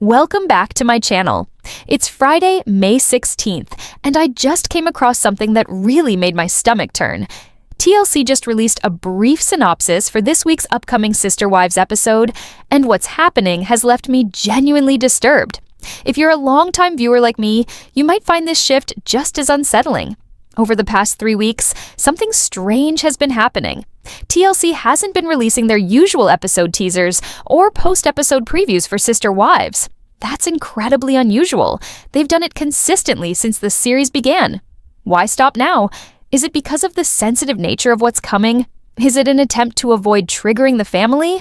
Welcome back to my channel. It's Friday, May 16th, and I just came across something that really made my stomach turn. TLC just released a brief synopsis for this week's upcoming Sister Wives episode, and what's happening has left me genuinely disturbed. If you're a longtime viewer like me, you might find this shift just as unsettling. Over the past 3 weeks, something strange has been happening. TLC hasn't been releasing their usual episode teasers or post-episode previews for Sister Wives. That's incredibly unusual. They've done it consistently since the series began. Why stop now? Is it because of the sensitive nature of what's coming? Is it an attempt to avoid triggering the family?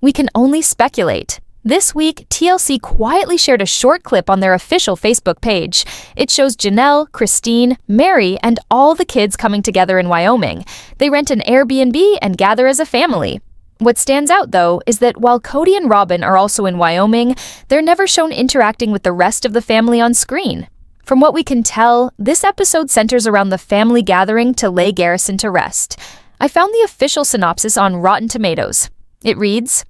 We can only speculate. This week, TLC quietly shared a short clip on their official Facebook page. It shows Janelle, Christine, Mary, and all the kids coming together in Wyoming. They rent an Airbnb and gather as a family. What stands out, though, is that while Kody and Robin are also in Wyoming, they're never shown interacting with the rest of the family on screen. From what we can tell, this episode centers around the family gathering to lay Garrison to rest. I found the official synopsis on Rotten Tomatoes. It reads,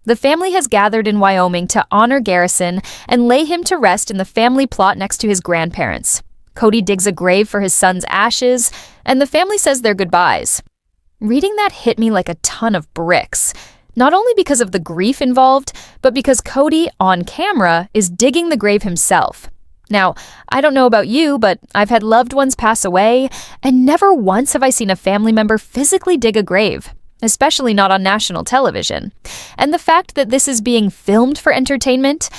"The family has gathered in Wyoming to honor Garrison and lay him to rest in the family plot next to his grandparents. Kody digs a grave for his son's ashes, and the family says their goodbyes." Reading that hit me like a ton of bricks, not only because of the grief involved, but because Kody, on camera, is digging the grave himself. Now, I don't know about you, but I've had loved ones pass away, and never once have I seen a family member physically dig a grave, especially not on national television. And the fact that this is being filmed for entertainment,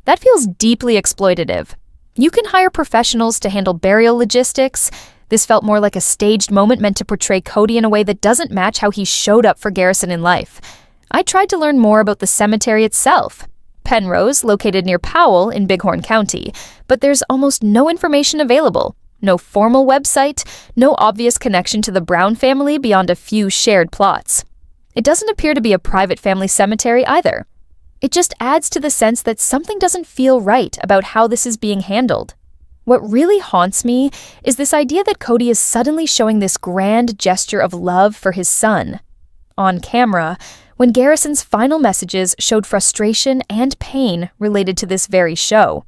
that feels deeply exploitative. You can hire professionals to handle burial logistics. This felt more like a staged moment meant to portray Kody in a way that doesn't match how he showed up for Garrison in life. I tried to learn more about the cemetery itself. Penrose, located near Powell in Bighorn County, but there's almost no information available. No formal website, no obvious connection to the Brown family beyond a few shared plots. It doesn't appear to be a private family cemetery either. It just adds to the sense that something doesn't feel right about how this is being handled. What really haunts me is this idea that Kody is suddenly showing this grand gesture of love for his son. On camera, when Garrison's final messages showed frustration and pain related to this very show.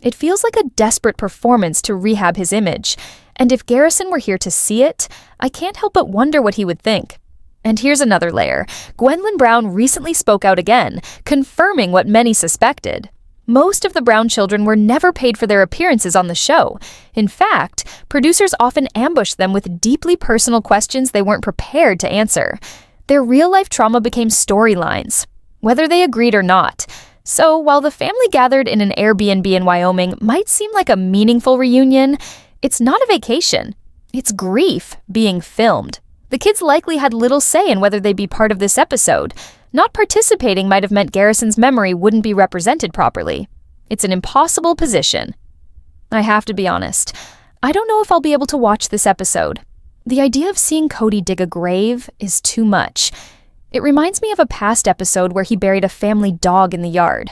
It feels like a desperate performance to rehab his image, and if Garrison were here to see it, I can't help but wonder what he would think. And here's another layer. Gwendlyn Brown recently spoke out again, confirming what many suspected. Most of the Brown children were never paid for their appearances on the show. In fact, producers often ambushed them with deeply personal questions they weren't prepared to answer. Their real-life trauma became storylines, whether they agreed or not. So while the family gathered in an Airbnb in Wyoming might seem like a meaningful reunion, it's not a vacation. It's grief being filmed. The kids likely had little say in whether they'd be part of this episode. Not participating might have meant Garrison's memory wouldn't be represented properly. It's an impossible position. I have to be honest. I don't know if I'll be able to watch this episode. The idea of seeing Kody dig a grave is too much. It reminds me of a past episode where he buried a family dog in the yard,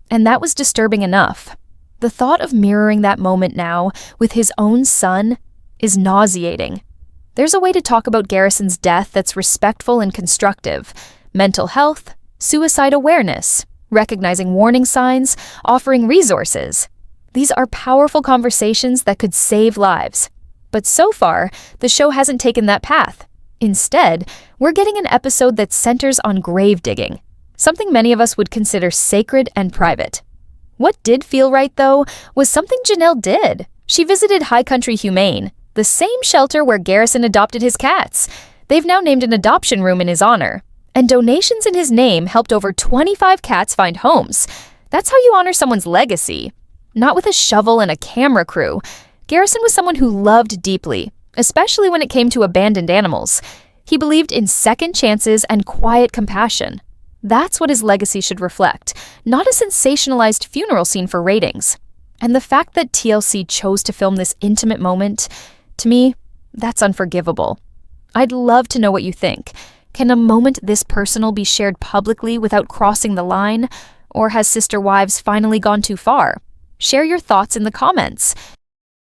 and that was disturbing enough. The thought of mirroring that moment now with his own son is nauseating. There's a way to talk about Garrison's death that's respectful and constructive. Mental health, suicide awareness, recognizing warning signs, offering resources. These are powerful conversations that could save lives. But so far, the show hasn't taken that path. Instead, we're getting an episode that centers on grave digging, something many of us would consider sacred and private. What did feel right, though, was something Janelle did. She visited High Country Humane, the same shelter where Garrison adopted his cats. They've now named an adoption room in his honor, and donations in his name helped over 25 cats find homes. That's how you honor someone's legacy. Not with a shovel and a camera crew. Garrison was someone who loved deeply, especially when it came to abandoned animals. He believed in second chances and quiet compassion. That's what his legacy should reflect, not a sensationalized funeral scene for ratings. And the fact that TLC chose to film this intimate moment, to me, that's unforgivable. I'd love to know what you think. Can a moment this personal be shared publicly without crossing the line? Or has Sister Wives finally gone too far? Share your thoughts in the comments.